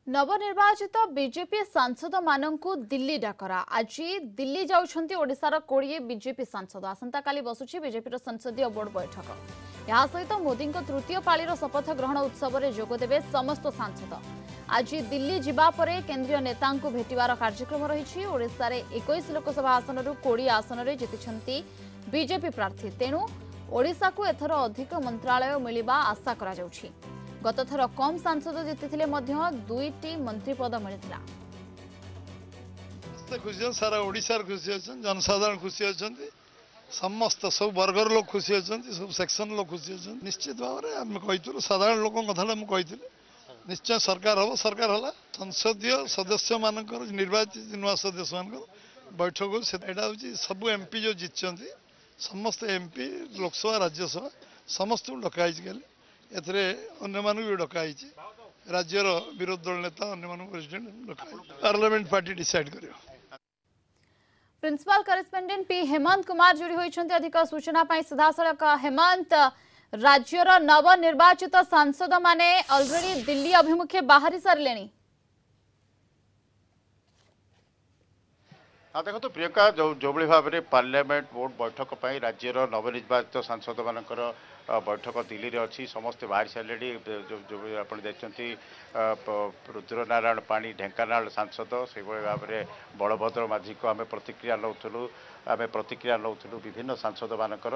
नवनिर्वाचित बीजेपी सांसद मानू दिल्ली डाकरा आज दिल्ली जाउछंती ओडिशार 20 बीजेपी सांसद आसंता काली बसुची बीजेपी संसदीय बोर्ड बैठक। यह सहित मोदी तृतीय पाळीर शपथ ग्रहण उत्सव में जोगदेवे समस्त सांसद। आज दिल्ली जिबा परे केंद्रीय नेतांकु भेटिवार कार्यक्रम रही। ओडिशा रे 21 लोकसभा आसन 20 आसन में जीतिछंती बीजेपी प्रार्थी, तेणु ओडिशा को एथर अधिक मंत्रालय मिलिबा आशा करा जाउछि। गत थर कम सांसद जीति दुईटी मंत्री पद मिलता। खुशी सारा ओडिशार खुशी अच्छा, जनसाधारण खुशी अच्छा, समस्त सब वर्गर लोग खुशी अच्छा, सब सेक्शन लोग खुशी अच्छा। निश्चित भाव में आम कही साधारण लोक कथा कही निश्चय सरकार हम सरकार है संसदीय सदस्य मान निर्वाचित नुआ सदस्य मान बैठक यहाँ हूँ सब एमपी जो जीति समस्त एमपी लोकसभा राज्यसभा समस्त डकाई कल भी डकाई राज्यर विरोधी दल नेता अन्य प्रेसिडेंट डकाई पार्लियामेंट पार्टी डिसाइड कर। Principal correspondent P Hemant Kumar जोड़ी होइछन्ते अधिक सूचना पाई सीधासलख। हेमंत, राज्यर नवनिर्वाचित सांसद माने ऑलरेडी दिल्ली अभिमुखे बाहरी सारलेनी। हाँ देखो प्रियंका जो भाव में पार्लियामेंट बोर्ड बैठक पर राज्यर नवनिर्वाचित सांसद मानकर बैठक दिल्ली रे अच्छी समस्ते बाहरी सारे जो आप देखते रुद्रनारायण पाणी ढेंकानाल सांसद से भाव में बलभद्र माझी को आम प्रतिक्रिया नौलु विभिन्न सांसद मानकर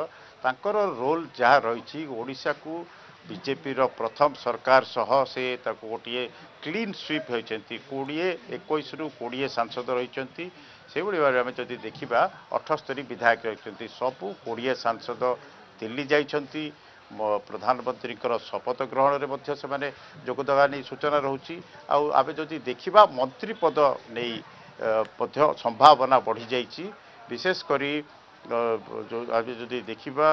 रोल जहाँ रही ओडिशा को बीजेपी प्रथम सरकार सह से गोटे क्लीन स्वीप होती 20-21 रु 20 सांसद रही से भाव में जदि देखा 78 विधायक रही सबू 20 सांसद दिल्ली जाइछंती प्रधानमंत्री शपथ ग्रहण में जोगदेवा नहीं सूचना रोचे। आम जदि देखा मंत्री पद नहीं संभावना बढ़ी जाइए विशेषकर जो आज जदि देखा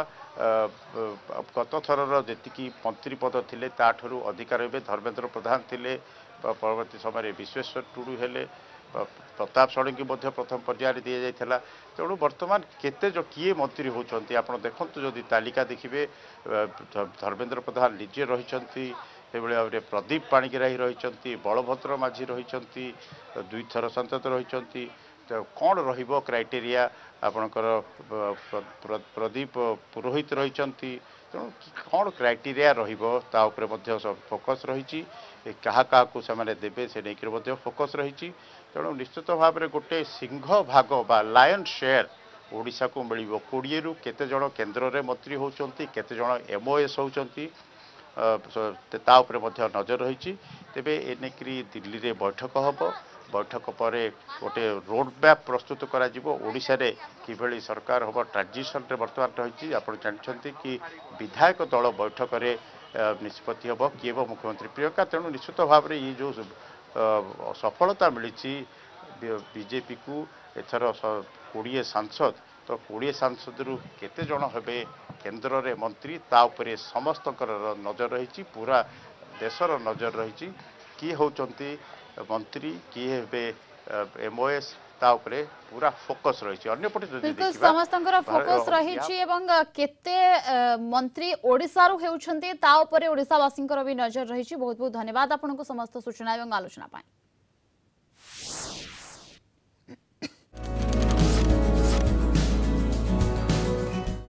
गत थरर जी मंत्री पद थे ताठू अधिकार हे धर्मेंद्र प्रधान थे परवर्ती समय विश्वेश्वर टुडू हेले प्रताप षडंगी प्रथम पर्यायर दि जाता। तेणु बर्तमान केते जो किए मंत्री होती आप देखु जदि तालिका देखिए धर्मेंद्र प्रधान निजे रही भाव में प्रदीप पाणिग्राही रही बलभद्र माझी रही दुईथर सांसद रही कौन रहिबो क्राइटेरिया आपणकर प्रदीप पुरोहित रही तेणु कौन क्राइटेरिया रहिबो ता उपरे मध्य फोकस रही क्या देवे से नहीं फोकस रही। तेणु निश्चित भाव में गोटे सिंह भाग बा लायन शेयर ओडिशा को मिल 20 रु केते जण केन्द्र में मंत्री होती केते जण एमओएस होती नजर रही। तेबे एनेकरी दिल्ली रे बैठक हम बैठक पर गोटे रोड मैप प्रस्तुत करा ओडिशा रे किभली सरकार हम ट्रांजिशन रे वर्तमान रही। आप जानते कि विधायक दल बैठक में निष्पत्ति हम किए मुख्यमंत्री प्रियंका। तेणु निश्चित भाव में ये जो सफलता मिली बीजेपी को एथर 20 सांसद तो 20 सांसद रु केते जण हेबे केंद्र रे मंत्री ता उपरे समस्त नजर रही पूरा देशर नजर रही किए होचंती मंत्री किए हेबे एमओएस ता उपरे पूरा फोकस रही। अन्यपटे बिल्कुल समस्त फोकस रही केते मंत्री ओडिशा रु हेउछंती ता उपरे ओडिशावासींकर भी नजर रही। बहुत बहुत धन्यवाद आपनको समस्त सूचना एवं आलोचना पाए।